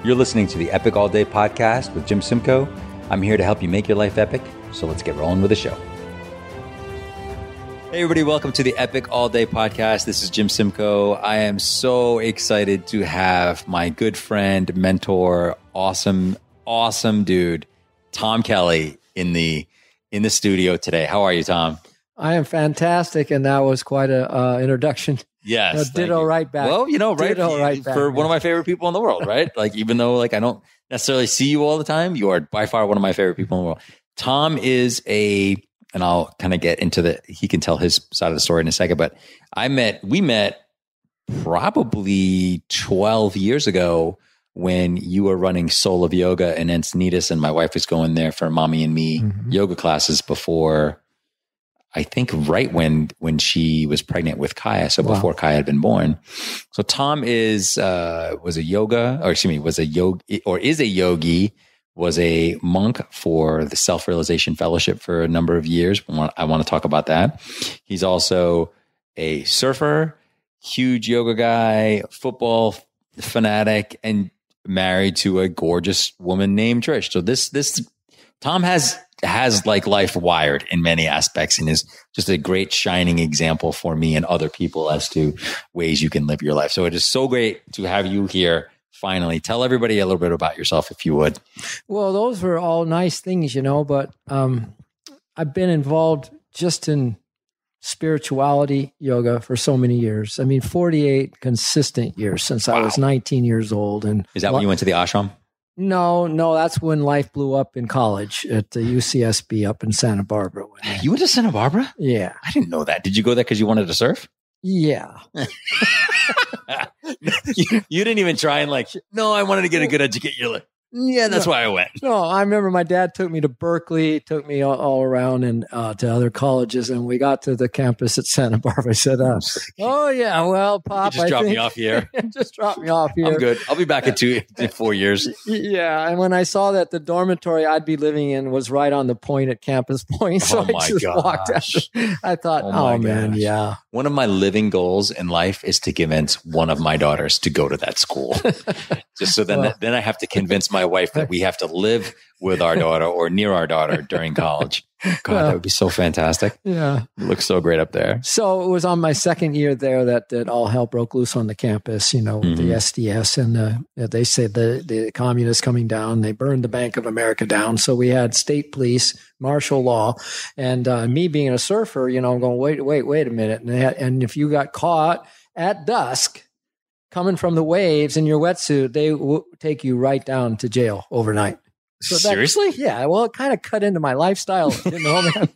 You're listening to the Epic All Day podcast with Jim Simcoe. I'm here to help you make your life epic, so let's get rolling with the show. Hey everybody, welcome to the Epic All Day podcast. This is Jim Simcoe. I am so excited to have my good friend, mentor, awesome dude, Tom Kelly in the studio today. How are you, Tom? I am fantastic, and that was quite a introduction. Yes. Ditto right back. Well, right? Right back, for one of my favorite people in the world, right? Like, even though I don't necessarily see you all the time, you are by far one of my favorite people in the world. Tom is and I'll kind of get into he can tell his side of the story in a second, but we met probably 12 years ago when you were running Soul of Yoga in Encinitas, and my wife was going there for Mommy and Me yoga classes before, I think right when she was pregnant with Kaya. So before Kaya had been born. So Tom is a yogi, was a monk for the Self-Realization Fellowship for a number of years. I want to talk about that. He's also a surfer, huge yoga guy, football fanatic, and married to a gorgeous woman named Trish. So this Tom has like life wired in many aspects, and is just a great shining example for me and other people as to ways you can live your life. So it is so great to have you here. Finally, tell everybody a little bit about yourself, if you would. Well, those were all nice things, but I've been involved just in spirituality, yoga for so many years. 48 consistent years since I was 19 years old. And is that when you went to the ashram? No, that's when life blew up in college at the UCSB up in Santa Barbara. You went to Santa Barbara? Yeah. I didn't know that. Did you go there because you wanted to surf? Yeah. You didn't even try and no, I wanted to get a good education. Yeah, that's why I went. No, I remember my dad took me to Berkeley, took me all around and to other colleges, and we got to the campus at Santa Barbara. I said, "Oh yeah, well, Pop, just drop me off here. Just drop me off here. I'm good. I'll be back in 4 years." Yeah, and when I saw that the dormitory I'd be living in was right on the point at Campus Point, so I just walked out. I thought, oh man, yeah. One of my living goals in life is to convince one of my daughters to go to that school. Just so then I have to convince my wife that we have to live with our daughter or near our daughter during college. God, that would be so fantastic. Yeah. It looks so great up there. So it was on my second year there that all hell broke loose on the campus, with the SDS. And they said the communists coming down, they burned the Bank of America down. So we had state police, martial law. And me being a surfer, I'm going, wait a minute. And if you got caught at dusk, coming from the waves in your wetsuit, they will take you right down to jail overnight. So seriously? Yeah. Well, it kind of cut into my lifestyle, man.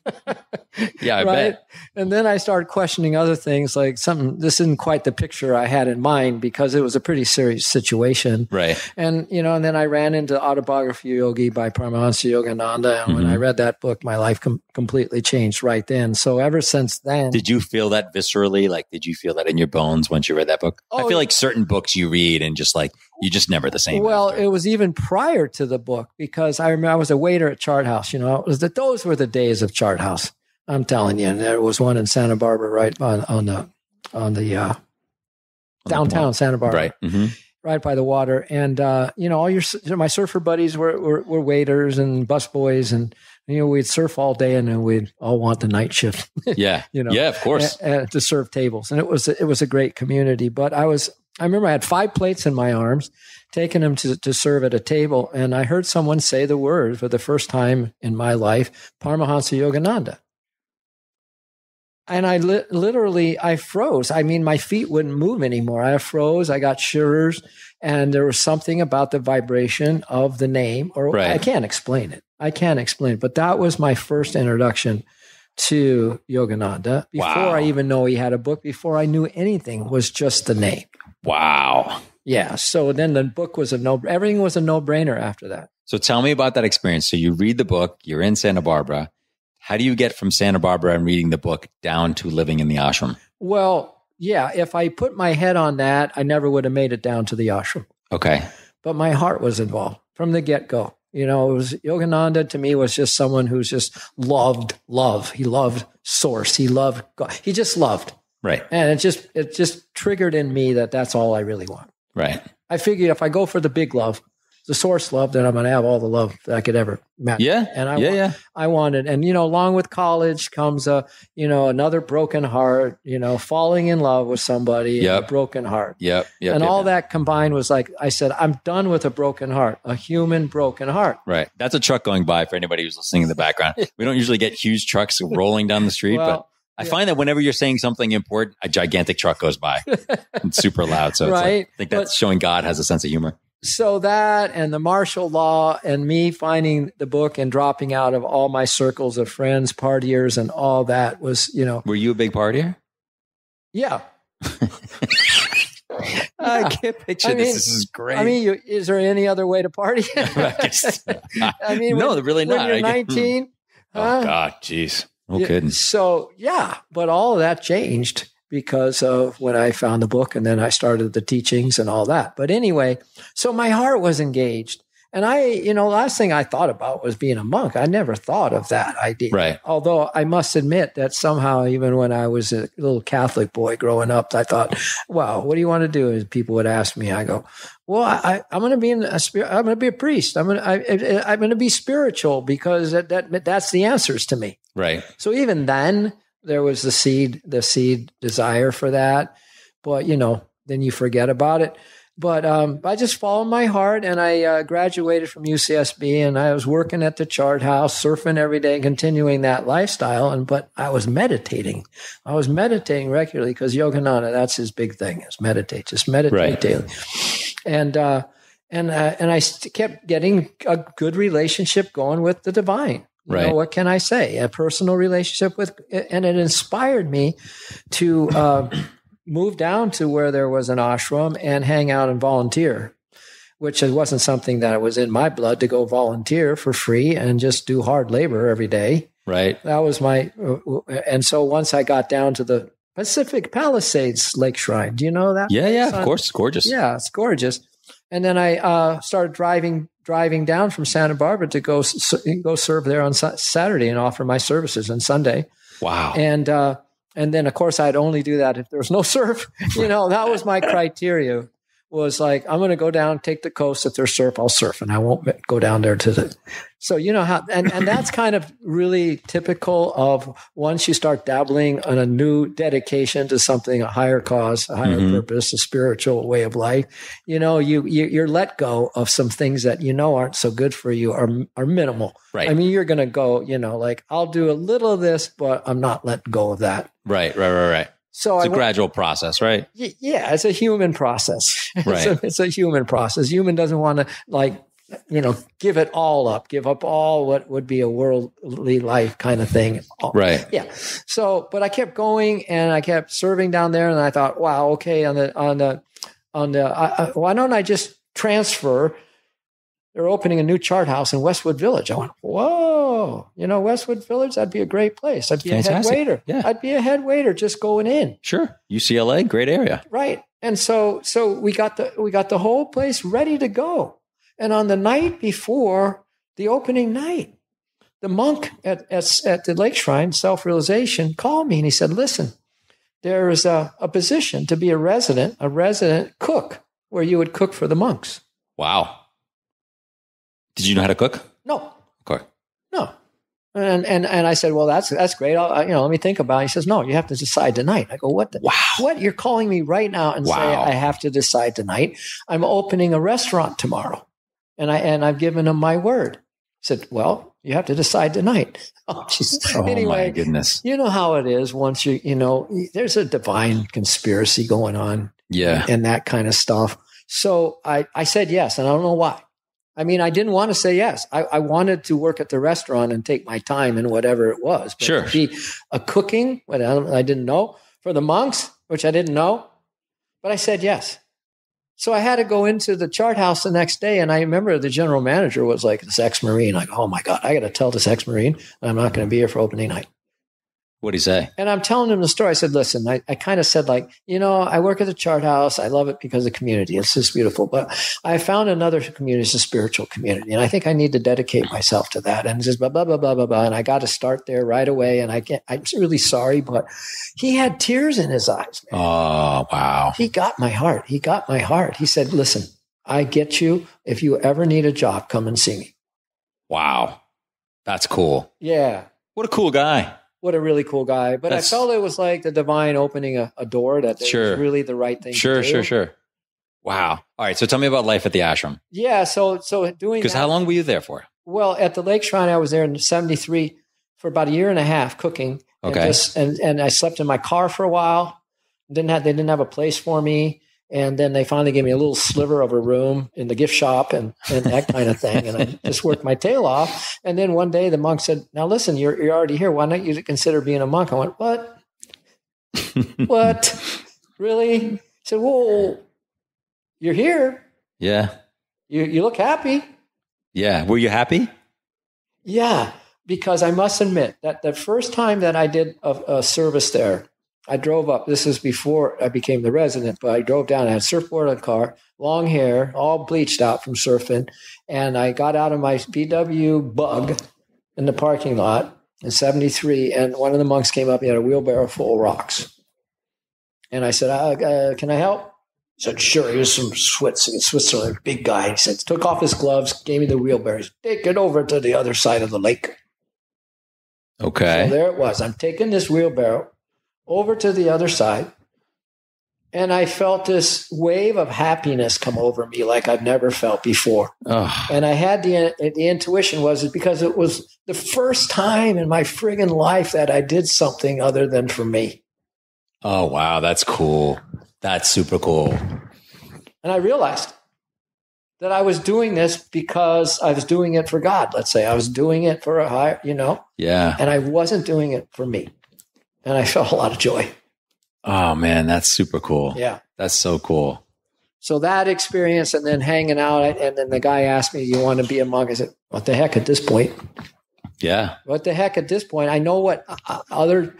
Yeah, I bet. And then I started questioning other things like this isn't quite the picture I had in mind because it was a pretty serious situation. Right. And, and then I ran into Autobiography of Yogi by Paramahansa Yogananda. And when I read that book, my life completely changed right then. So ever since then. Did you feel that viscerally? Did you feel that in your bones once you read that book? I feel like certain books you read and just you're just never the same. Well, it was even prior to the book because I remember I was a waiter at Chart House. Those were the days of Chart House. I'm telling you, and there was one in Santa Barbara, right on the downtown Santa Barbara, right, right by the water. And all my surfer buddies were waiters and busboys, and we'd surf all day, and then we'd all want the night shift. Yeah, yeah, of course, to serve tables, and it was a great community. But I remember I had 5 plates in my arms, taking them to serve at a table, and I heard someone say the word for the first time in my life, Paramahansa Yogananda. And I literally froze. My feet wouldn't move anymore. I froze. I got shivers, and there was something about the vibration of the name, I can't explain it. But that was my first introduction to Yogananda. Before I even know he had a book, before I knew anything, was just the name. Wow. Yeah. So then the book was everything was a no-brainer after that. So tell me about that experience. So you read the book, you're in Santa Barbara. How do you get from Santa Barbara and reading the book down to living in the ashram? Well, yeah, if I put my head on that, I never would have made it down to the ashram. Okay. But my heart was involved from the get-go. It was Yogananda to me was just someone who's just loved love. He loved source. He loved God. He just loved. Right. And it just triggered in me that that's all I really want. Right. I figured if I go for the big love, the source love, then I'm going to have all the love that I could ever imagine. Yeah. And I wanted, and, along with college comes another broken heart, falling in love with somebody, and a broken heart. And all that combined was like, I said, I'm done with a broken heart, a human broken heart. Right. That's a truck going by for anybody who's listening in the background. We don't usually get huge trucks rolling down the street, but I find that whenever you're saying something important, a gigantic truck goes by. It's super loud. So I think that's showing God has a sense of humor. So that and the martial law and me finding the book and dropping out of all my circles of friends, partiers, and all that was, Were you a big partier? Yeah. I can't picture this. This is great. I mean, is there any other way to party? I mean, no, really not. When you're 19. Oh, God, geez. No kidding. So, but all of that changed because of when I found the book and then I started the teachings and all that. But anyway, so my heart was engaged. And last thing I thought about was being a monk. I never thought of that idea. Right. Although I must admit that somehow, even when I was a little Catholic boy growing up, I thought, wow, what do you want to do? And people would ask me, I go, well, I'm going to be I'm going to be a priest. I'm going to be spiritual because that's the answers to me. Right. So even then there was the seed desire for that, but then you forget about it. But I just followed my heart, and I graduated from UCSB, and I was working at the chart house, surfing every day, continuing that lifestyle. But I was meditating. I was meditating regularly because Yogananda, that's his big thing, is meditate. Just meditate daily. And I kept getting a good relationship going with the divine. What can I say? A personal relationship and it inspired me to move down to where there was an ashram and hang out and volunteer, which wasn't something that was in my blood to go volunteer for free and just do hard labor every day. Right. That was and so once I got down to the Pacific Palisades Lake Shrine, do you know that? Yeah, of course. It's gorgeous. Yeah, it's gorgeous. And then I started driving down from Santa Barbara to go serve there on Saturday and offer my services on Sunday. Wow. And then, of course, I'd only do that if there was no surf. That was my criteria, was like, I'm going to go down, take the coast. If there's surf, I'll surf, and I won't go down there so how, and that's kind of really typical of once you start dabbling on a new dedication to something, a higher cause, a higher purpose, a spiritual way of life, you're let go of some things that aren't so good for you, are minimal. Right. I mean, you're going to go, like, I'll do a little of this, but I'm not letting go of that. Right. So it's a gradual process, right? Yeah, it's a human process. Right. It's a human process. Human doesn't want to give it all up, give up all what would be a worldly life kind of thing. Right. Yeah. So, but I kept going and I kept serving down there, and I thought, wow, okay, why don't I just transfer? They're opening a new chart house in Westwood Village. I went, whoa, Westwood Village, that'd be a great place. I'd be Fantastic. a head waiter. Yeah. I'd be a head waiter just going in. Sure. UCLA, great area. Right. And so we got the whole place ready to go. And on the night before the opening night, the monk at the Lake Shrine, Self-Realization, called me and he said, listen, there is a position to be a resident cook, where you would cook for the monks. Wow. Did you know how to cook? No. Okay. No. And I said, well, that's great. Let me think about it. He says, no, you have to decide tonight. I go, what? Wow. What? You're calling me right now and say I have to decide tonight. I'm opening a restaurant tomorrow. And I've given him my word. He said, well, you have to decide tonight. Oh, anyway, my goodness. You know how it is once there's a divine conspiracy going on. Yeah. And that kind of stuff. So I said yes, and I don't know why. I mean, I didn't want to say yes. I wanted to work at the restaurant and take my time in whatever it was. But sure. To be a cooking, what I didn't know, for the monks, which I didn't know, but I said yes. So I had to go into the chart house the next day, and I remember the general manager was like this ex-Marine. Like, oh my God, I got to tell this ex-Marine I'm not going to be here for opening night. What'd he say? And I'm telling him the story. I said, listen, I kind of said like, I work at the chart house. I love it because of the community. It's just beautiful. But I found another community, it's a spiritual community. And I think I need to dedicate myself to that. And just blah, blah, blah, blah, blah, blah. And I got to start there right away. And I'm really sorry, but he had tears in his eyes, man. Oh, wow. He got my heart. He said, listen, I get you. If you ever need a job, come and see me. Wow. That's cool. Yeah. What a cool guy. What a really cool guy. But I felt it was like the divine opening a door that was really the right thing to do. Sure. Wow. All right. So tell me about life at the ashram. Yeah. So doing Because how long were you there for? Well, at the Lake Shrine, I was there in 73 for about a year and a half cooking. Okay. And I slept in my car for a while. They didn't have a place for me. And then they finally gave me a little sliver of a room in the gift shop and that kind of thing. And I just worked my tail off. And then one day the monk said, now listen, you're already here. Why don't you consider being a monk? I went, what? What? Really? He said, whoa, you're here. Yeah. You look happy. Yeah. Were you happy? Yeah. Because I must admit that the first time that I did a service there, I drove up. This is before I became the resident, but I drove down. I had a surfboard on the car, long hair, all bleached out from surfing. And I got out of my VW Bug in the parking lot in 73. And one of the monks came up. He had a wheelbarrow full of rocks. And I said, can I help? He said, sure. Here's some Switzerland, big guy. He said, took off his gloves, gave me the wheelbarrow. He said, take it over to the other side of the lake. Okay. So there it was. I'm taking this wheelbarrow over to the other side. And I felt this wave of happiness come over me like I've never felt before. Oh. And I had the intuition was because it was the first time in my friggin' life that I did something other than for me. Oh, wow. That's cool. That's super cool. And I realized that I was doing this because I was doing it for God. Let's say I was doing it for a higher, Yeah. And I wasn't doing it for me. And I felt a lot of joy. Oh, man, that's super cool. Yeah. That's so cool. So that experience and then hanging out, and then the guy asked me, you want to be a monk? I said, what the heck at this point? Yeah. What the heck at this point? I know what other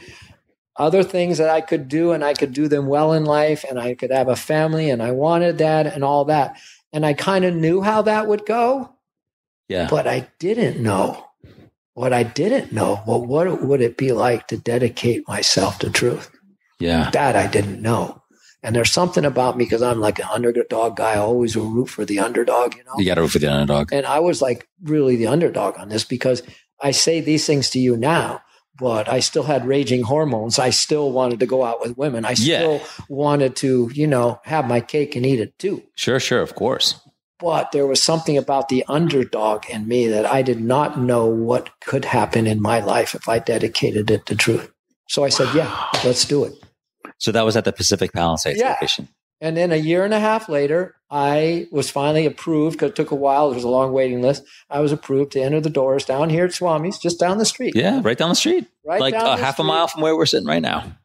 things that I could do, and I could do them well in life, and I could have a family, and I wanted that and all that. And I kind of knew how that would go. Yeah. But I didn't know. What I didn't know, well, what would it be like to dedicate myself to truth? Yeah. That I didn't know. And there's something about me because I'm like an underdog guy. I always will root for the underdog, You got to root for the underdog. And I was like really the underdog on this because I say these things to you now, but I still had raging hormones. I still wanted to go out with women. I still wanted to, have my cake and eat it too. Sure. Of course. But there was something about the underdog in me that I did not know what could happen in my life if I dedicated it to truth. So I said, yeah, let's do it. So that was at the Pacific Palisades location. And then a year and a half later, I was finally approved because it took a while. There was a long waiting list. I was approved to enter the doors down here at Swami's, just down the street. Yeah, right down the street. Right like down half a mile from where we're sitting right now.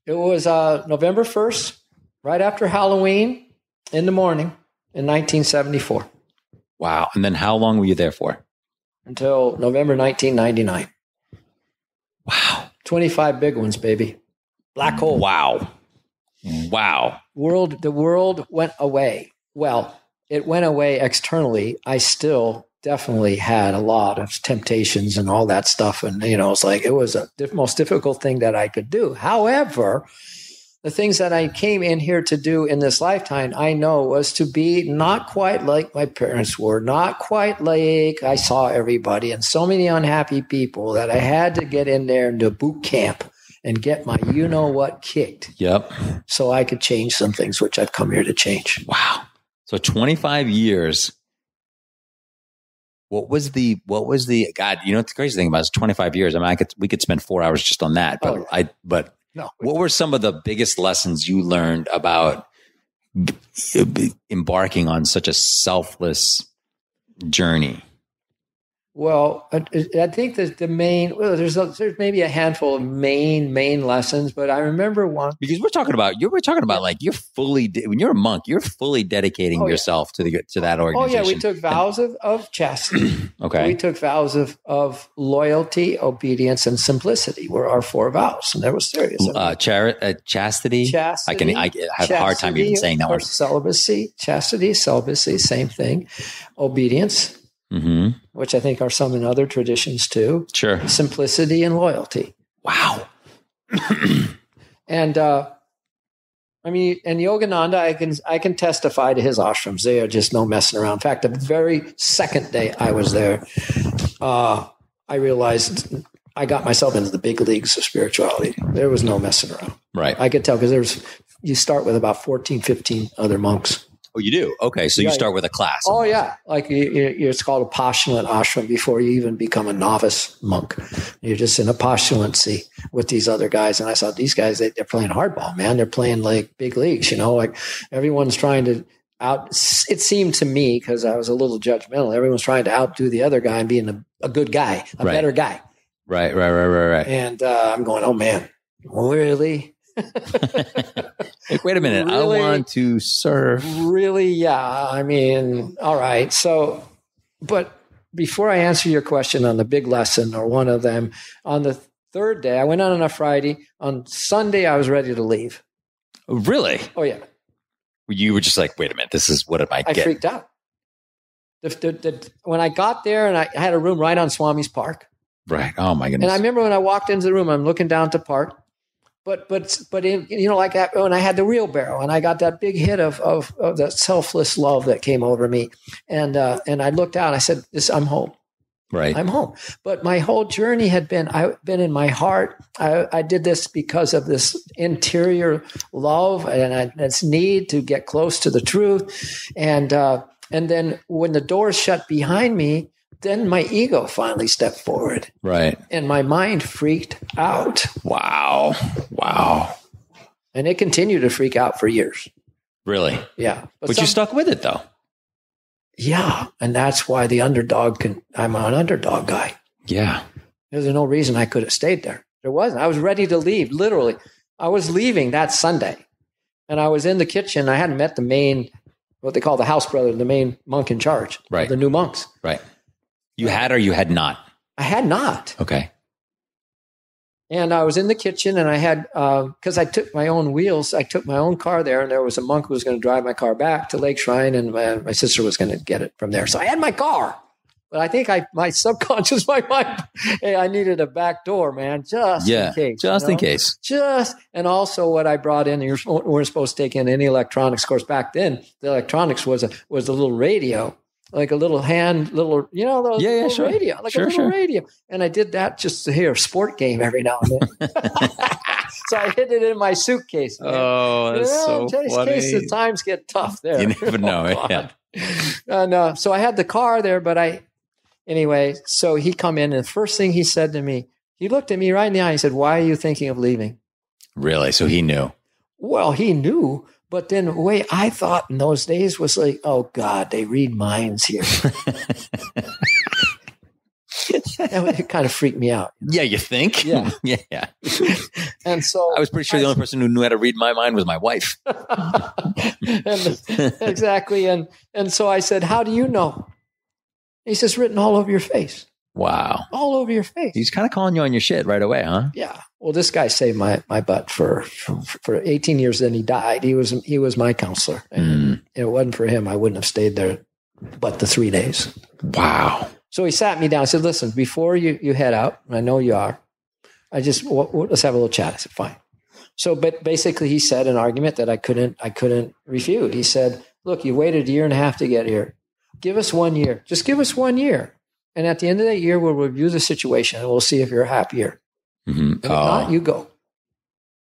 It was November 1st, right after Halloween in the morning in 1974. Wow. And then how long were you there for? Until November 1999. Wow. 25 big ones, baby. Black hole. Wow. The world went away. Well, it went away externally. I still definitely had a lot of temptations and all that stuff. And, it's like it was the most difficult thing that I could do. However, the things that I came in here to do in this lifetime, I know was to be not quite like my parents were, not quite like I saw everybody and so many unhappy people that I had to get in there into boot camp and get my you-know-what kicked. Yep. So I could change some things, which I've come here to change. Wow. So 25 years. What was the God, the crazy thing about it is 25 years. I mean, we could spend 4 hours just on that, but what were some of the biggest lessons you learned about embarking on such a selfless journey? Well, I think that the main, there's maybe a handful of main lessons, but I remember one. Because we're talking about like when you're a monk, you're fully dedicating yourself to that organization. Oh yeah, we took vows of chastity. Okay. We took vows of loyalty, obedience, and simplicity were our 4 vows, and that was serious. Chastity. I have a hard time even saying that word. Celibacy, chastity, celibacy, same thing. Obedience. Mm-hmm. Which I think are some in other traditions too. Sure. Simplicity and loyalty. Wow. And I mean, and Yogananda, I can testify to his ashrams. They are just no messing around. In fact, the very second day I was there, I realized I got myself into the big leagues of spirituality. There was no messing around. Right. I could tell because you start with about 14, 15 other monks. Oh, you do? Okay. So you start with a class. Oh, yeah. Like it's called a postulant ashram before you even become a novice monk. You're just in a postulancy with these other guys. And I saw these guys, they're playing hardball, man. They're playing like big leagues, like everyone's trying to it seemed to me, because I was a little judgmental, everyone's trying to outdo the other guy and being a good guy, a better guy. Right. And I'm going, oh, man, really? Like, wait a minute. Really? I want to surf. Really? Yeah. I mean, all right. So, but before I answer your question on the big lesson or one of them, on the third day, I went on a Friday. On Sunday, I was ready to leave. Really? Oh, yeah. You were just like, wait a minute. This is what I freaked out. When I got there, and I had a room right on Swami's Park. Right. Oh, my goodness. And I remember when I walked into the room, I'm looking down at the park. But in, like that, when I had the wheelbarrow and I got that big hit of that selfless love that came over me, and I looked out and I said, I'm home. Right. I'm home. But my whole journey had been, I've been in my heart. I did this because of this interior love and this need to get close to the truth. And then when the doors shut behind me, then my ego finally stepped forward. Right. And my mind freaked out. Wow. And it continued to freak out for years. Really? Yeah. But you stuck with it, though. Yeah. And that's why I'm an underdog guy. Yeah. There's no reason I could have stayed there. There wasn't. I was ready to leave, literally. I was leaving that Sunday. And I was in the kitchen. I hadn't met the main, what they call the house brother, the main monk in charge. Right. The new monks. Right. You had or you had not? I had not. Okay. And I was in the kitchen and I had, because I took my own wheels, I took my own car there, and there was a monk who was going to drive my car back to Lake Shrine, and my sister was going to get it from there. So I had my car. But I think my subconscious, my mind, hey, I needed a back door, man, just in case. Just in case. And also what I brought in, you weren't supposed to take in any electronics. Of course, back then, the electronics was a little radio. Like a little radio, like a little radio. And I did that just to hear a sport game every now and then. So I hid it in my suitcase. Man. Oh, that's so funny. In case the times get tough there. You never know. Yeah. And so I had the car there, but anyway, so he come in, and the first thing he said to me, he looked at me right in the eye. He said, "Why are you thinking of leaving?" Really? So he knew. Well, he knew. But then the way I thought in those days was like, oh, God, they read minds here. It kind of freaked me out. Yeah, you think? Yeah. Yeah. And so I was pretty sure the only person who knew how to read my mind was my wife. Exactly. And so I said, how do you know? He says, written all over your face. Wow. All over your face. He's kind of calling you on your shit right away, huh? Yeah. Well, this guy saved my butt for 18 years. Then he died. He was my counselor. And if it wasn't for him, I wouldn't have stayed there but the 3 days. Wow. So he sat me down and said, listen, before you head out, and I know you are, let's have a little chat. I said, fine. So, but basically he said an argument that I couldn't refute. He said, look, you waited 1.5 years to get here. Give us 1 year. Just give us 1 year. And at the end of that year, we'll review the situation and we'll see if you're happier. Mm-hmm. If not, you go.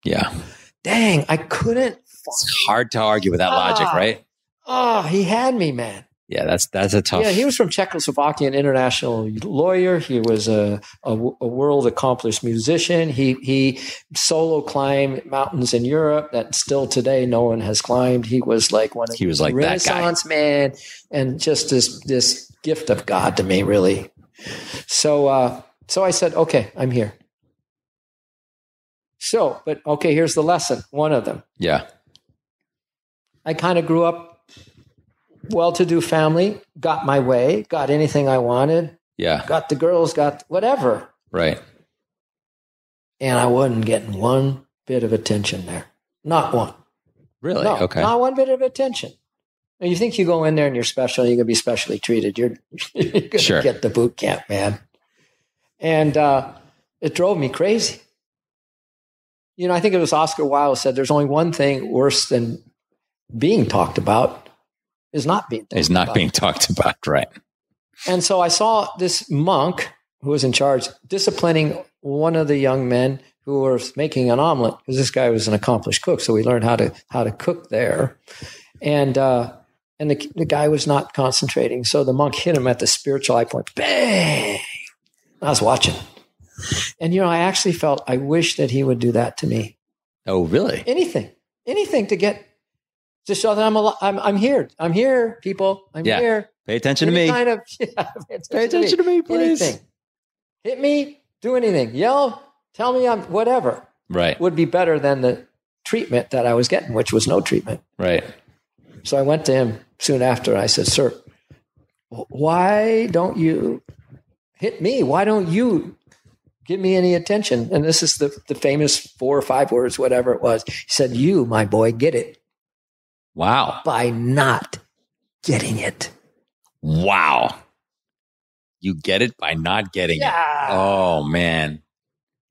Yeah. Dang, I couldn't. It's hard to argue with that logic, right? He had me, man. Yeah, that's a tough. Yeah, he was from Czechoslovakia, an international lawyer. He was a world accomplished musician. He solo climbed mountains in Europe that still today no one has climbed. He was like one of the Renaissance man, and just this gift of God to me, really. So I said, okay, I'm here. But okay, here's the lesson. One of them. Yeah. I kind of grew up well-to-do family, got my way, got anything I wanted. Yeah. Got the girls, got whatever. Right. And I wasn't getting one bit of attention there. Not one. Really? No, okay. Not one bit of attention. Now, you think you go in there and you're special, you're going to be specially treated. You're going to get the boot camp, man. And it drove me crazy. I think it was Oscar Wilde said, there's only one thing worse than being talked about is not being talked about, right? And so I saw this monk who was in charge disciplining one of the young men who was making an omelet, because this guy was an accomplished cook. So we learned how to cook there. And the guy was not concentrating. So the monk hit him at the spiritual eye point. Bang! I was watching. And, I actually felt, I wish that he would do that to me. Oh, really? Anything to show that I'm here. I'm here, people. I'm here. Pay attention to me. Pay attention to me, please. Anything. Hit me, do anything. Yell, tell me I'm whatever. Right. Would be better than the treatment that I was getting, which was no treatment. Right. So I went to him soon after. And I said, sir, why don't you hit me? Why don't you give me any attention? And this is the famous 4 or 5 words, whatever it was. He said, you, my boy, get it. Wow. By not getting it. Wow. You get it by not getting it. Oh, man.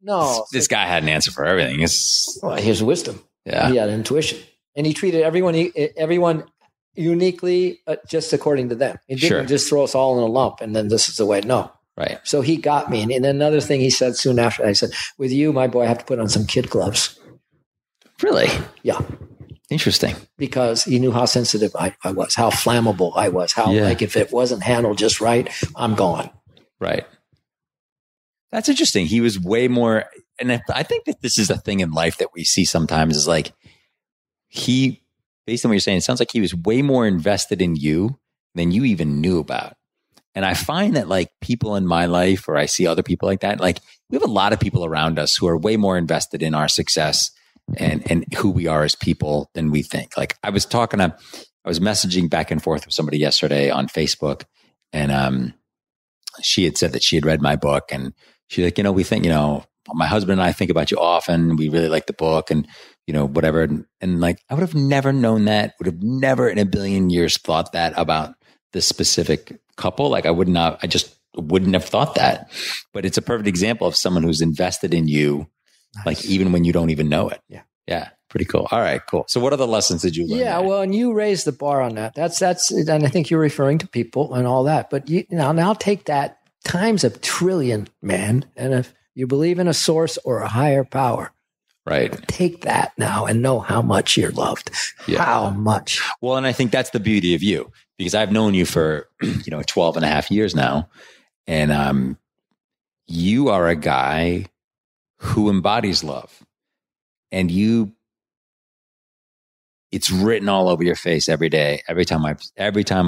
No. This guy had an answer for everything. Here's wisdom. Yeah. He had intuition. And he treated everyone uniquely, just according to them. He didn't just throw us all in a lump and then this is the way. No. Right. So he got me. And then another thing he said soon after, I said, with you, my boy, I have to put on some kid gloves. Really? Yeah. Interesting. Because he knew how sensitive I was, how flammable I was, how like if it wasn't handled just right, I'm gone. Right. That's interesting. He was way more, and I think that this is a thing in life that we see sometimes is like based on what you're saying, it sounds like he was way more invested in you than you even knew about. And I find that like people in my life, or I see other people like that, like we have a lot of people around us who are way more invested in our success and who we are as people than we think. Like I was messaging back and forth with somebody yesterday on Facebook, and she had said that she had read my book, and she's like, we think, my husband and I think about you often. We really like the book, and whatever. And like, I would have never known that, would have never in a billion years thought that about this specific couple. Like I just wouldn't have thought that, but it's a perfect example of someone who's invested in you. Nice. Like even when you don't even know it. Yeah. Yeah. Pretty cool. All right, cool. So what other lessons did you learn? Yeah. Well, and you raised the bar on that. That's, and I think you're referring to people and all that, but now take that times 1 trillion, man. And if you believe in a source or a higher power, right, take that now and know how much you're loved. Yeah. How much. Well, and I think that's the beauty of you, because I've known you for, 12 and a half years now. And, you are a guy who embodies love, and it's written all over your face every day. Every time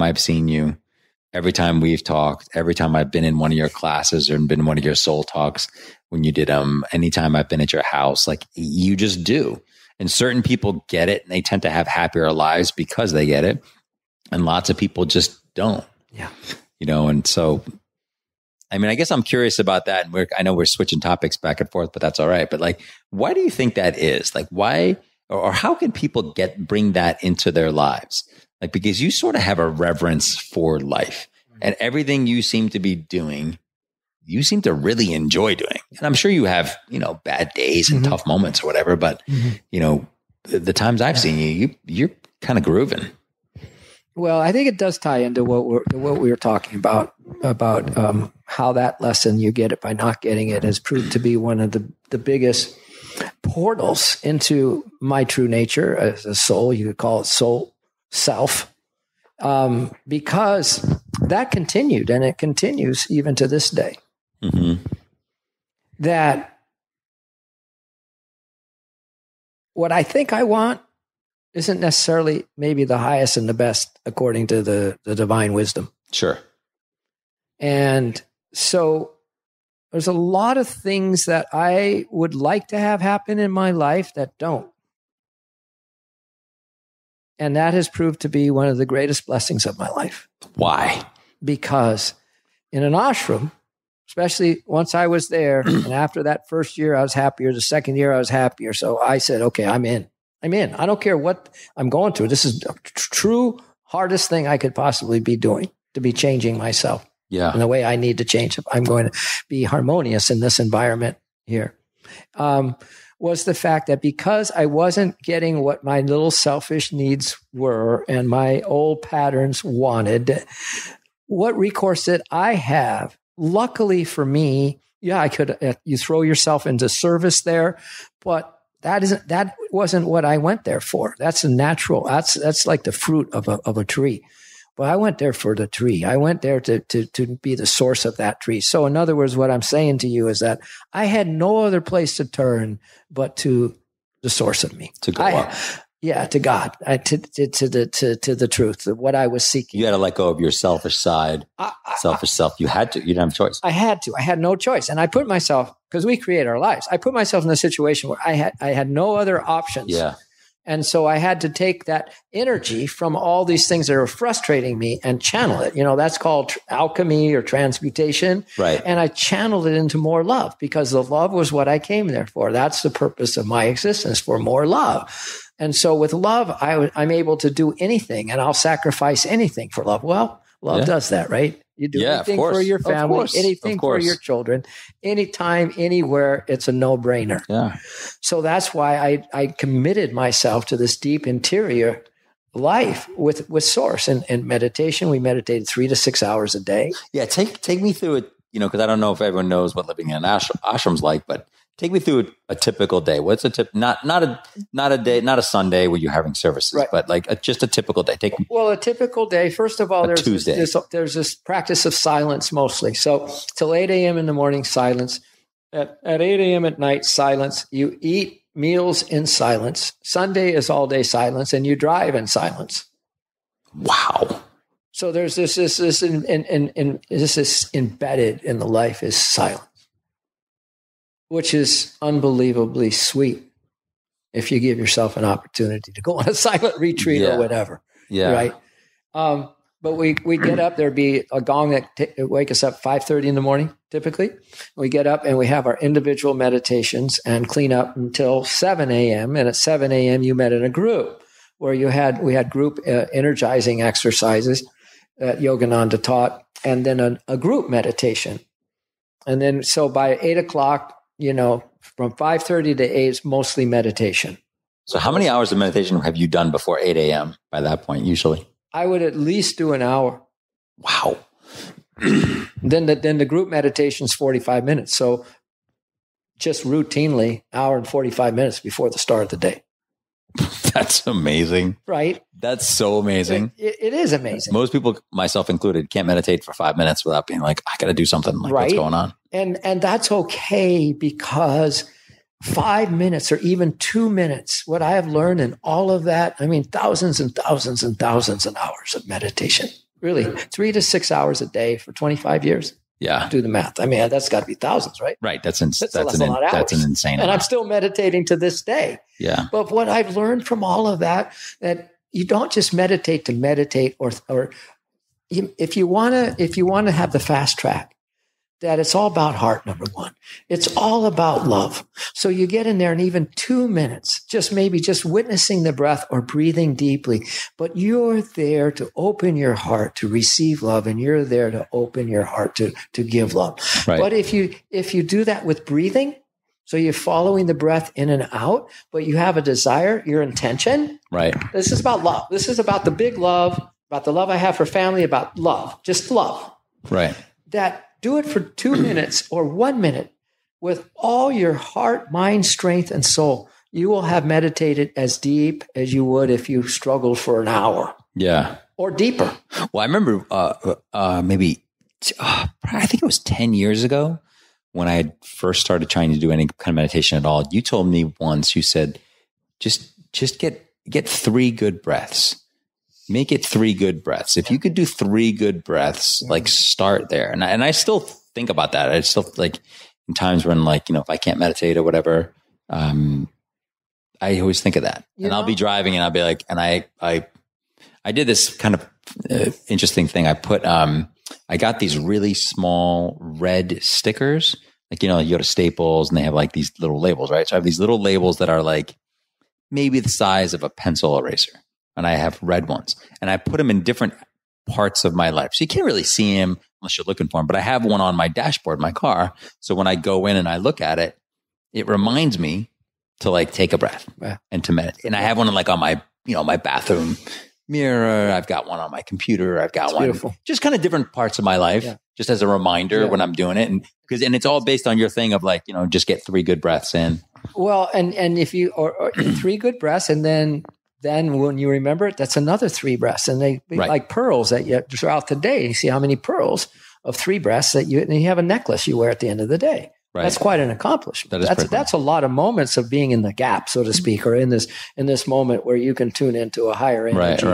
I've seen you, every time we've talked, every time I've been in one of your classes or been in one of your soul talks, when you did anytime I've been at your house, like you just do. And certain people get it, and they tend to have happier lives because they get it. And lots of people just don't. Yeah. And so, I mean, I guess I'm curious about that. And I know we're switching topics back and forth, but that's all right. But like, why do you think that is? Like, why, or how can people bring that into their lives? Like, because you sort of have a reverence for life, and everything you seem to be doing, you seem to really enjoy doing. And I'm sure you have, bad days and tough moments or whatever, but the times I've seen you're kind of grooving. Well, I think it does tie into what we were talking about how that lesson, you get it by not getting it, has proved to be one of the biggest portals into my true nature as a soul. You could call it soul self, because that continued, and it continues even to this day. Mm-hmm. That what I think I want isn't necessarily maybe the highest and the best according to the divine wisdom. Sure. And so there's a lot of things that I would like to have happen in my life that don't. And that has proved to be one of the greatest blessings of my life. Why? Because in an ashram, especially once I was there, and after that first year, I was happier. The second year, I was happier. So I said, okay, I'm in. I don't care what I'm going through. This is the true hardest thing I could possibly be doing, to be changing myself. Yeah. In the way I need to change. I'm going to be harmonious in this environment here. was the fact that because I wasn't getting what my little selfish needs were and my old patterns wanted, what recourse did I have? Luckily for me, yeah, I could, you throw yourself into service there, but that wasn't what I went there for. That's a natural, that's like the fruit of a tree. But I went there for the tree. I went there to be the source of that tree. So in other words, what I'm saying to you is that I had no other place to turn but to the source of me. To go up. Yeah, to God, to the truth, to what I was seeking. You had to let go of your selfish side, selfish self. You had to. You didn't have a choice. I had to. I had no choice. And I put myself, because we create our lives, I put myself in a situation where I had no other options. Yeah. And so I had to take that energy from all these things that are frustrating me and channel it. You know, that's called alchemy or transmutation. Right. And I channeled it into more love because the love was what I came there for. That's the purpose of my existence, for more love. And so with love, I'm able to do anything, and I'll sacrifice anything for love. Well, love does that, right? You do anything for your family, anything for your children, anytime, anywhere. It's a no-brainer. Yeah. So that's why I committed myself to this deep interior life with Source and meditation. We meditated 3 to 6 hours a day. Yeah. Take me through it, because I don't know if everyone knows what living in an ashram's like, but take me through a typical day. What's a tip? Not a day, not a Sunday where you're having services, right, but like just a typical day. Well, a typical day. First of all, there's this practice of silence mostly. So till 8 a.m. in the morning, silence. At 8 a.m. at night, silence. You eat meals in silence. Sunday is all day silence, and you drive in silence. Wow. So there's this embedded in the life is silence, which is unbelievably sweet if you give yourself an opportunity to go on a silent retreat or whatever. Yeah. Right. But we get up, there'd be a gong that wake us up 5:30 in the morning, typically. We get up and we have our individual meditations and clean up until 7 a.m. And at 7 a.m. you met in a group where we had group energizing exercises that Yogananda taught, and then a group meditation. And then, so by 8 o'clock, from 5:30 to 8 is mostly meditation. So how many hours of meditation have you done before 8 a.m. by that point, usually? I would at least do an hour. Wow. Then the group meditation is 45 minutes. So just routinely, hour and 45 minutes before the start of the day. That's amazing. Right? That's so amazing. It is amazing. Most people, myself included, can't meditate for 5 minutes without being like, I got to do something. Like, right? What's going on? And that's okay, because 5 minutes or even 2 minutes, what I have learned in all of that, thousands and thousands and thousands of hours of meditation, really 3 to 6 hours a day for 25 years. Yeah. Do the math. That's got to be thousands, right? Right. That's an insane and amount. I'm still meditating to this day. Yeah. But what I've learned from all of that you don't just meditate to meditate, or if you want to have the fast track, that it's all about heart, number one. It's all about love. So you get in there and even 2 minutes, just witnessing the breath or breathing deeply, but you're there to open your heart to receive love, and you're there to open your heart to give love. Right. But if you do that with breathing, so you're following the breath in and out, but you have a desire, your intention. Right. This is about love. This is about the big love, about the love I have for family, about love, just love. Right. That do it for 2 minutes or 1 minute with all your heart, mind, strength, and soul. You will have meditated as deep as you would if you struggled for an hour. Yeah. Or deeper. Well, I remember I think it was 10 years ago when I had first started trying to do any kind of meditation at all. You told me once, you said, just get 3 good breaths. Make it 3 good breaths. If you could do 3 good breaths, like start there. And I still think about that. I still like in times when if I can't meditate or whatever, I always think of that. I'll be driving and I'll be like, and I did this kind of interesting thing. I put, I got these really small red stickers, like, you go to Staples and they have like these little labels, right? So I have these little labels that are like maybe the size of a pencil eraser. And I have red ones, and I put them in different parts of my life. So you can't really see them unless you're looking for them, but I have one on my dashboard, in my car. So when I go in and I look at it, it reminds me to like take a breath and to meditate. And I have one like on my, my bathroom mirror. I've got one on my computer. I've got one beautiful. Just kind of different parts of my life, just as a reminder when I'm doing it. And it's all based on your thing of like, just get 3 good breaths in. Well, and if you, or 3 good breaths, and then when you remember it, that's another 3 breaths. And they like pearls that you throughout the day. You see how many pearls of 3 breaths and you have a necklace you wear at the end of the day. Right. That's quite an accomplishment. That's a lot of moments of being in the gap, so to speak, or in this moment where you can tune into a higher energy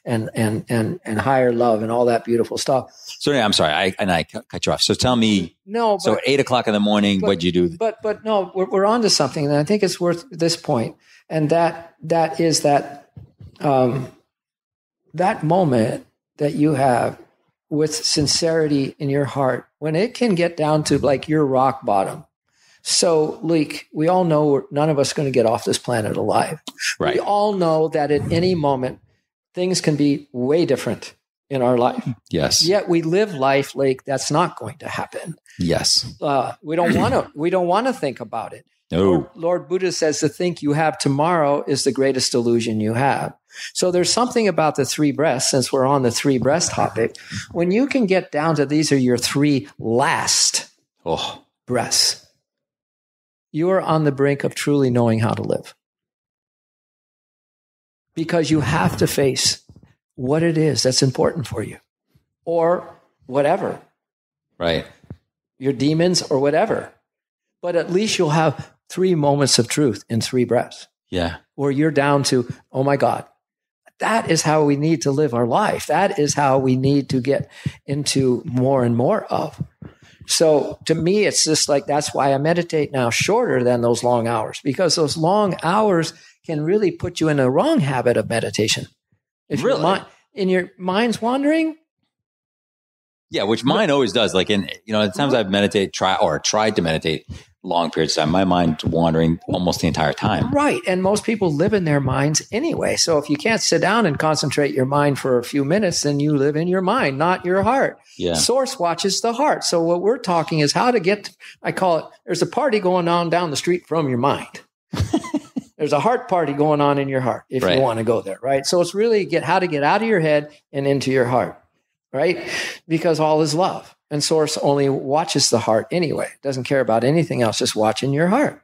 and higher love and all that beautiful stuff. So I'm sorry, I cut you off. So tell me, so 8 o'clock in the morning, what'd you do? But no, we're on to something, and I think it's worth this point, and that is that that moment that you have with sincerity in your heart, when it can get down to like your rock bottom. So, like, we all know none of us are going to get off this planet alive. Right. We all know that at any moment, things can be way different in our life. Yes. Yet we live life like that's not going to happen. Yes. We don't want to think about it. No. Lord Buddha says to think you have tomorrow is the greatest illusion you have. So there's something about the 3 breaths, since we're on the 3 breaths topic, when you can get down to these are your 3 last breaths, you are on the brink of truly knowing how to live. Because you have to face what it is that's important for you, or whatever. Right. Your demons or whatever. But at least you'll have 3 moments of truth in 3 breaths. Yeah. Where you're down to, oh my God, that is how we need to live our life. That is how we need to get into more and more of. So to me, it's just like, that's why I meditate now shorter than those long hours, because those long hours can really put you in a wrong habit of meditation. If your mind's wandering. Yeah, which mine always does. Like at times I've tried to meditate long periods of time. My mind's wandering almost the entire time. Right. And most people live in their minds anyway. So if you can't sit down and concentrate your mind for a few minutes, then you live in your mind, not your heart. Yeah. Source watches the heart. So what we're talking is how to get, I call it, there's a party going on down the street from your mind. There's a heart party going on in your heart if you want to go there. Right. So it's really how to get out of your head and into your heart. Right. Because all is love. And Source only watches the heart anyway. Doesn't care about anything else, just watching your heart.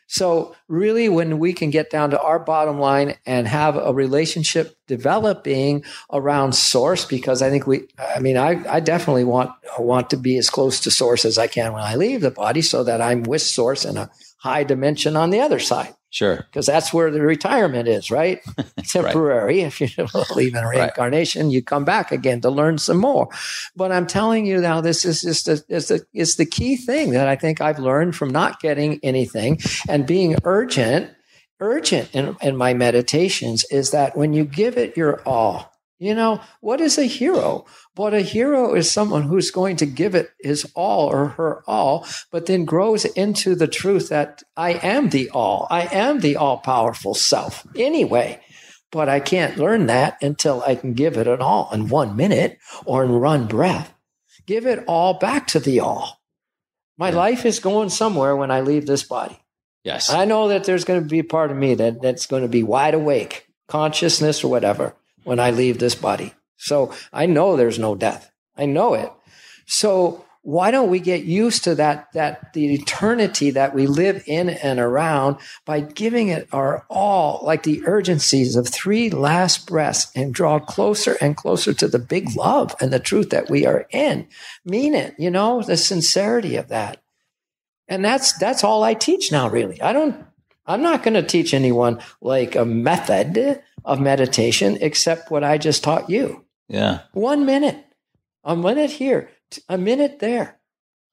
So really, when we can get down to our bottom line and have a relationship developing around Source, because I think I definitely want to be as close to Source as I can when I leave the body, so that I'm with Source in a high dimension on the other side. Sure. Because that's where the retirement is, right? Temporary. If you believe in reincarnation, you come back again to learn some more. But I'm telling you now, this is just it's the key thing that I think I've learned from not getting anything and being urgent in my meditations, is that when you give it your all, what is a hero? But a hero is someone who's going to give it his all or her all, but then grows into the truth that I am the all. I am the all-powerful self anyway. But I can't learn that until I can give it an all in 1 minute or in one breath. Give it all back to the all. My life is going somewhere when I leave this body. Yes. I know that there's going to be a part of me that's going to be wide awake, consciousness or whatever, when I leave this body. So I know there's no death. I know it. So why don't we get used to that the eternity that we live in and around by giving it our all, like the urgencies of 3 last breaths, and draw closer and closer to the big love and the truth that we are in. Mean it, the sincerity of that. And that's all I teach now, really. I'm not going to teach anyone like a method of meditation except what I just taught you. Yeah. 1 minute, a minute here, a minute there.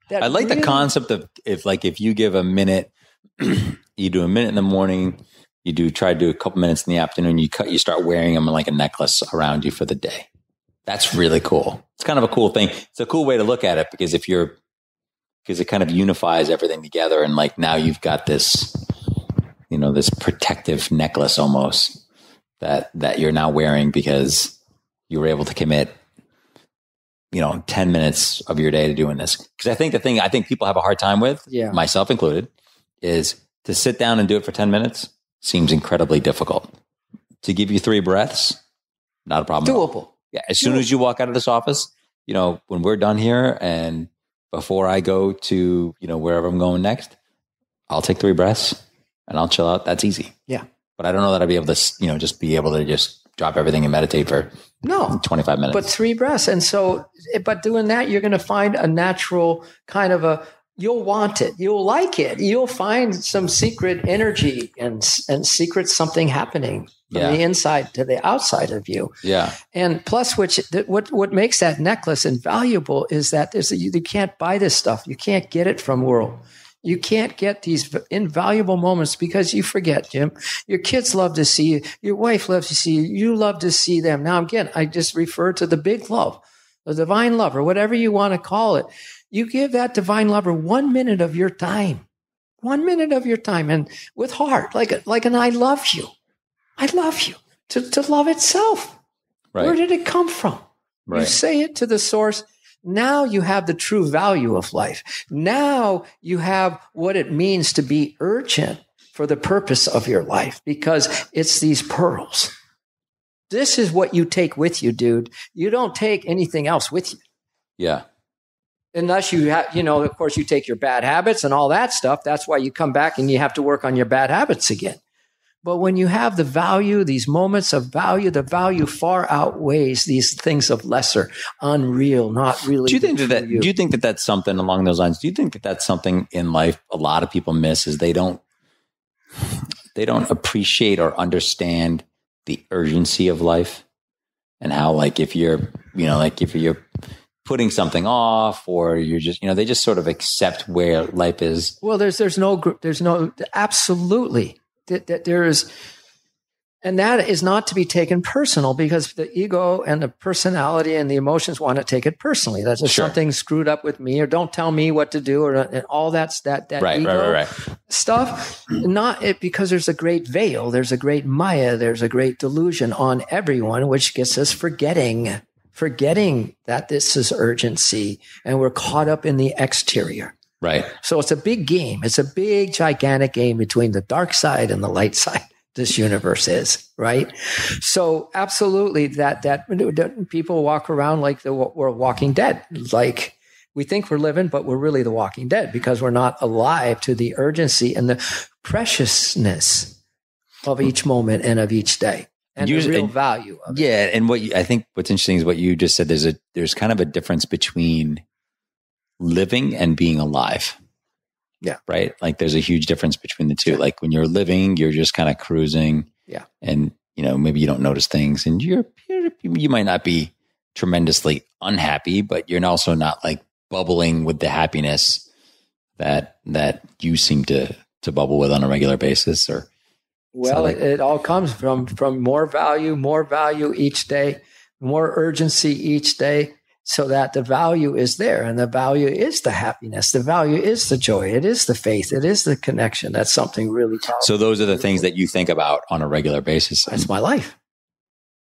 I like the concept of if you give a minute, you do a minute in the morning, try to do a couple minutes in the afternoon, you start wearing them like a necklace around you for the day. That's really cool. It's kind of a cool thing. It's a cool way to look at it, because it kind of unifies everything together. And like now you've got this, this protective necklace almost that you're now wearing because you were able to commit, 10 minutes of your day to doing this. Because I think people have a hard time with, myself included, is To sit down and do it for 10 minutes seems incredibly difficult. To give you 3 breaths, not a problem. Doable. Yeah. As soon as you walk out of this office, when we're done here and before I go to, wherever I'm going next, I'll take 3 breaths and I'll chill out. That's easy. Yeah. But I don't know that I'd be able to, just be able to just drop everything and meditate for 25 minutes. But 3 breaths. And so, but doing that, you're going to find a natural kind of you'll want it. You'll like it. You'll find some secret energy and secret something happening from the inside to the outside of you. Yeah. And plus, what makes that necklace invaluable is that you can't buy this stuff. You can't get it from world. You can't get these invaluable moments because you forget, Jim. Your kids love to see you. Your wife loves to see you. You love to see them. Now, again, I just refer to the big love, the divine love, or whatever you want to call it. You give that divine lover 1 minute of your time, 1 minute of your time, and with heart, like an I love you. I love you to love itself. Right. Where did it come from? Right. You say it to the source. Now you have the true value of life. Now you have what it means to be urgent for the purpose of your life because it's these pearls. This is what you take with you, dude. You don't take anything else with you. Yeah. Unless you have, of course, you take your bad habits and all that stuff. That's why you come back and you have to work on your bad habits again. But when you have the value, these moments of value, the value far outweighs these things of lesser, unreal, not really. Do you think that that's something along those lines? Do you think that that's something in life a lot of people miss is they don't appreciate or understand the urgency of life and how, like, if you're putting something off or you're just, they just sort of accept where life is. Well, there's no, absolutely. There is, and that is not to be taken personal because the ego and the personality and the emotions want to take it personally. That's just something screwed up with me, or don't tell me what to do, or all that ego stuff. Not it because there's a great veil, there's a great maya, there's a great delusion on everyone, which gets us forgetting that this is urgency, and we're caught up in the exterior. Right. So it's a big game. It's a big, gigantic game between the dark side and the light side. This universe is, right? So absolutely that people walk around like we're walking dead. Like we think we're living, but we're really the walking dead because we're not alive to the urgency and the preciousness of each moment and of each day. And the real value of it. Yeah. And I think what's interesting is what you just said. There's kind of a difference between living and being alive. Yeah. Right. Like there's a huge difference between the two. Yeah. Like when you're living, you're just kind of cruising. Yeah. And, maybe you don't notice things and you might not be tremendously unhappy, but you're also not like bubbling with the happiness that you seem to bubble with on a regular basis. Or well, it all comes from more value each day, more urgency each day. So that the value is there, and the value is the happiness. The value is the joy. It is the faith. It is the connection. That's something really powerful. So those are the things that you think about on a regular basis. That's my life.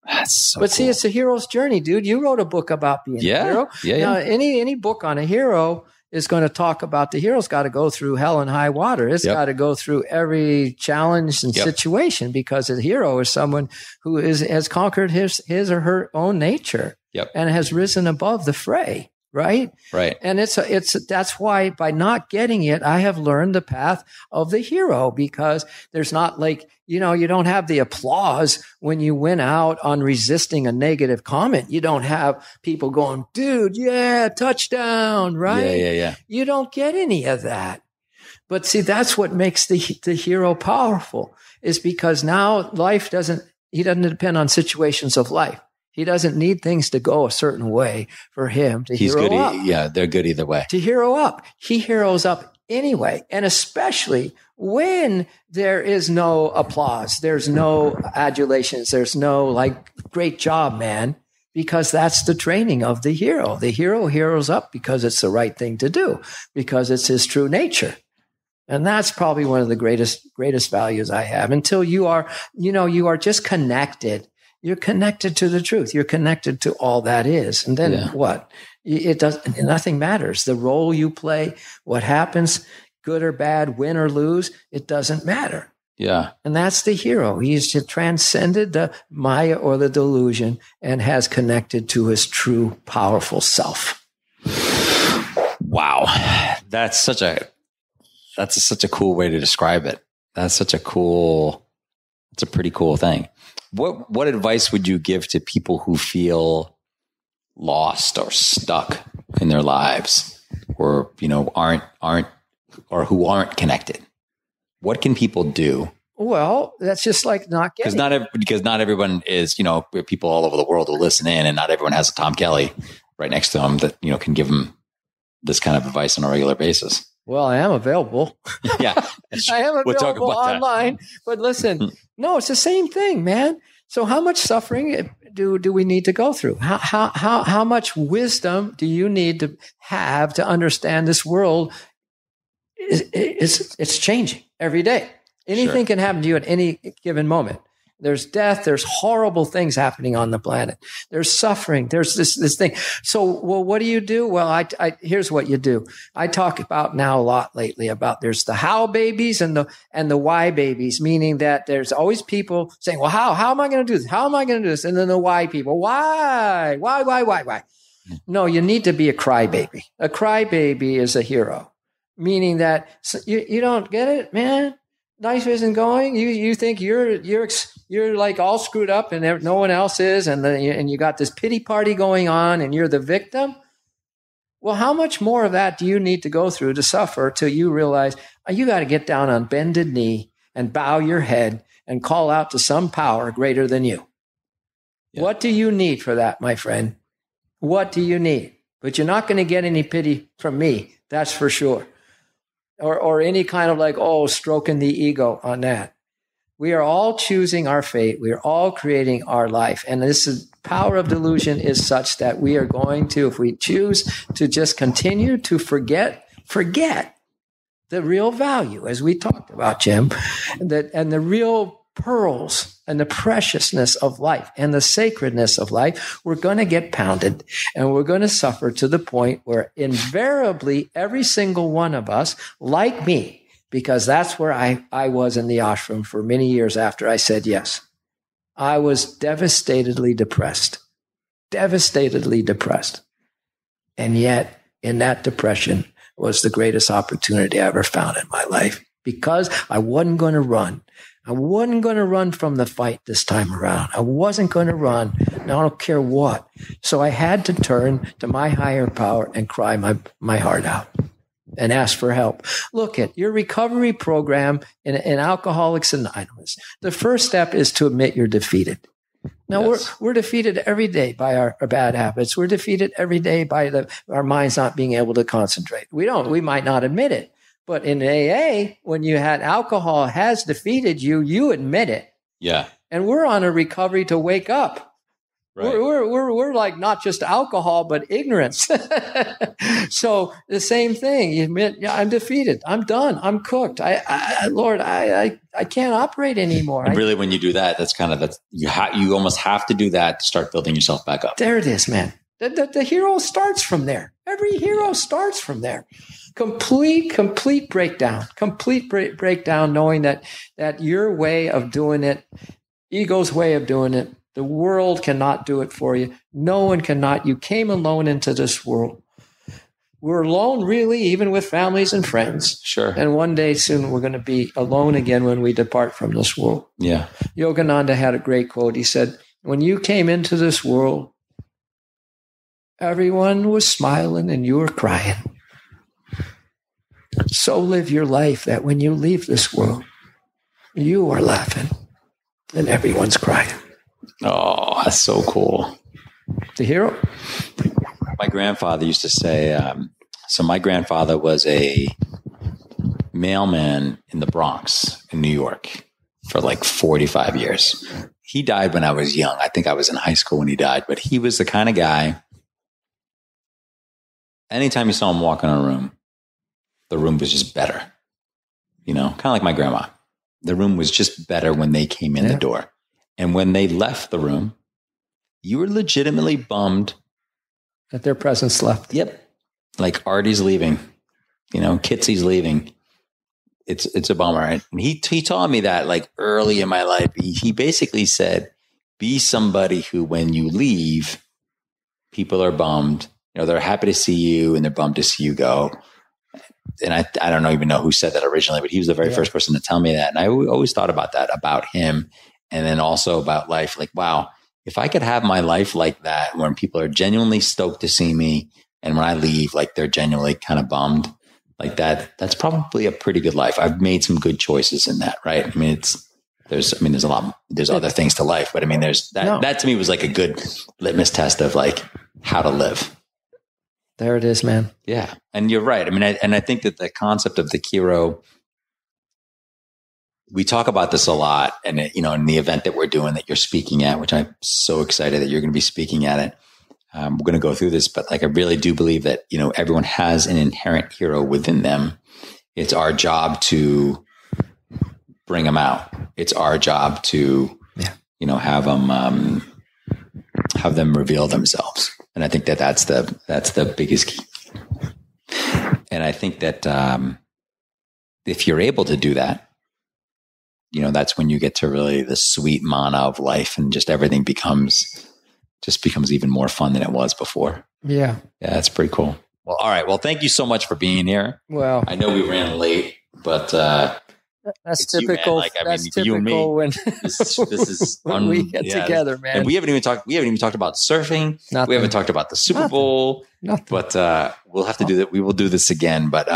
That's so But see, it's a hero's journey, dude. You wrote a book about being a hero. Yeah. Now, any book on a hero is going to talk about the hero's got to go through hell and high water. It's got to go through every challenge and situation because a hero is someone who has conquered his or her own nature. Yep. And has risen above the fray, right? Right. And that's why by not getting it, I have learned the path of the hero because there's not like, you don't have the applause when you win out on resisting a negative comment. You don't have people going, dude, yeah, touchdown, right? Yeah. You don't get any of that. But see, that's what makes the hero powerful is because now he doesn't depend on situations of life. He doesn't need things to go a certain way for him to hero up. Yeah, they're good either way. To hero up. He heroes up anyway. And especially when there is no applause, there's no adulations, there's no like, great job, man, because that's the training of the hero. The hero heroes up because it's the right thing to do, because it's his true nature. And that's probably one of the greatest values I have until you are just connected. You're connected to the truth. You're connected to all that is. And then what? Nothing matters. The role you play, what happens good or bad, win or lose, it doesn't matter. Yeah. And that's the hero. He's transcended the Maya or the delusion and has connected to his true, powerful self. Wow. That's such a cool way to describe it. It's a pretty cool thing. What advice would you give to people who feel lost or stuck in their lives, or, aren't who aren't connected? What can people do? Well, that's just like not getting. Because not everyone is, people all over the world will listen in, and not everyone has a Tom Kelly right next to them that, can give them this kind of advice on a regular basis. Well, I am available. Yeah. I am available online. But listen, no, it's the same thing, man. So how much suffering do we need to go through? How much wisdom do you need to have to understand this world? It's changing every day. Anything can happen to you at any given moment. There's death. There's horrible things happening on the planet. There's suffering. There's this thing. So, well, what do you do? Well, here's what you do. I talk about now a lot lately about there's the how babies and the why babies, meaning that there's always people saying, well, how am I going to do this? How am I going to do this? And then the why people, why? No, you need to be a crybaby. A crybaby is a hero, meaning that you don't get it, man. Life isn't going. You think you're like all screwed up and no one else is, and you got this pity party going on, and you're the victim. Well, how much more of that do you need to go through to suffer till you realize you got to get down on bended knee and bow your head and call out to some power greater than you? Yeah. What do you need for that, my friend? What do you need? But you're not going to get any pity from me. That's for sure. Or any kind of stroking the ego on that. We are all choosing our fate. We are all creating our life. And power of delusion is such that we are going to, if we choose to just continue to forget the real value, as we talked about, Jim, and the real pearls and the preciousness of life and the sacredness of life, we're going to get pounded and we're going to suffer to the point where invariably every single one of us, like me, because that's where I was in the ashram for many years after I said yes. I was devastatedly depressed. And yet in that depression was the greatest opportunity I ever found in my life, because I wasn't going to run. I wasn't going to run from the fight this time around. I wasn't going to run. Now I don't care what. So I had to turn to my higher power and cry my heart out and ask for help. Look at your recovery program in Alcoholics Anonymous. The first step is to admit you're defeated. Now yes. we're defeated every day by our bad habits. We're defeated every day by our minds not being able to concentrate. We might not admit it. But in AA, when you had alcohol has defeated you, you admit it. Yeah. And we're on a recovery to wake up. Right. We're like not just alcohol, but ignorance. So the same thing. You admit, I'm defeated. I'm done. I'm cooked. Lord, I can't operate anymore. And really, when you do that, that's you almost have to do that to start building yourself back up. There it is, man. The hero starts from there. Every hero starts from there. Complete breakdown, breakdown, knowing that your way of doing it, ego's way of doing it, the world cannot do it for you. No one cannot. You came alone into this world. We're alone, really, even with families and friends. Sure. And one day soon we're going to be alone again when we depart from this world. Yeah. Yogananda had a great quote. He said, when you came into this world, everyone was smiling and you were crying. So live your life that when you leave this world, you are laughing and everyone's crying. Oh, that's so cool. The hero. My grandfather used to say, so my grandfather was a mailman in the Bronx in New York for like 45 years. He died when I was young. I think I was in high school when he died, but he was the kind of guy, anytime you saw him walk in a room, the room was just better. Kind of like my grandma. The room was just better when they came in the door. And when they left the room, you were legitimately bummed that their presence left. Yep. Like Artie's leaving, Kitsy's leaving. it's a bummer. And he taught me that like early in my life. He basically said, be somebody who, when you leave, people are bummed. You know, they're happy to see you and they're bummed to see you go. And I don't even know who said that originally, but he was the very first person to tell me that. And I always thought about that, about him. And then also about life. Like, wow, if I could have my life like that, when people are genuinely stoked to see me, and when I leave, like they're genuinely kind of bummed, like that's probably a pretty good life. I've made some good choices in that, right? I mean, there's a lot, there's other things to life, but I mean, there's that, that to me was like a good litmus test of like how to live. There it is, man. Yeah. And you're right. I mean, I think that the concept of the Kiro, we talk about this a lot, and in the event that we're doing that you're speaking at, which I'm so excited that you're going to be speaking at it. We're going to go through this, but like, I really do believe that, everyone has an inherent hero within them. It's our job to bring them out. It's our job to, have them reveal themselves. And I think that that's the biggest key. And I think that, if you're able to do that, that's when you get to really the sweet mana of life, and just everything becomes even more fun than it was before. Yeah. Yeah. That's pretty cool. Well, all right. Well, thank you so much for being here. Well, I know we ran late, but, that's typical. That's typical when this is when we get together, man. And we haven't even talked about surfing. Nothing. We haven't talked about the Super Bowl. Nothing. But, we'll have to do that. We will do this again, but,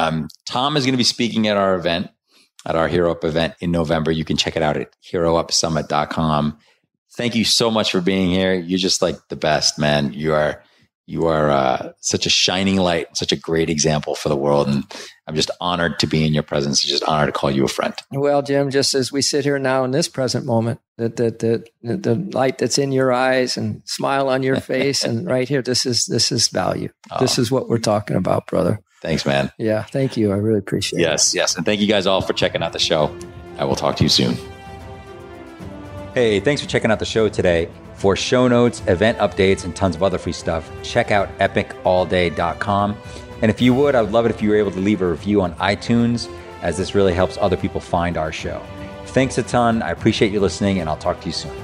Tom is going to be speaking at our event, at our Hero Up event in November. You can check it out at heroupsummit.com. Thank you so much for being here. You're just like the best, man. You are such a shining light, such a great example for the world. And I'm just honored to be in your presence. Just honored to call you a friend. Well, Jim, just as we sit here now in this present moment, the light that's in your eyes and smile on your face and right here, this is value. Oh. This is what we're talking about, brother. Thanks, man. Yeah. Thank you. I really appreciate it. Yes. And thank you guys all for checking out the show. I will talk to you soon. Hey, thanks for checking out the show today. For show notes, event updates, and tons of other free stuff, check out epicallday.com. And if you would, I would love it if you were able to leave a review on iTunes, as this really helps other people find our show. Thanks a ton. I appreciate you listening, and I'll talk to you soon.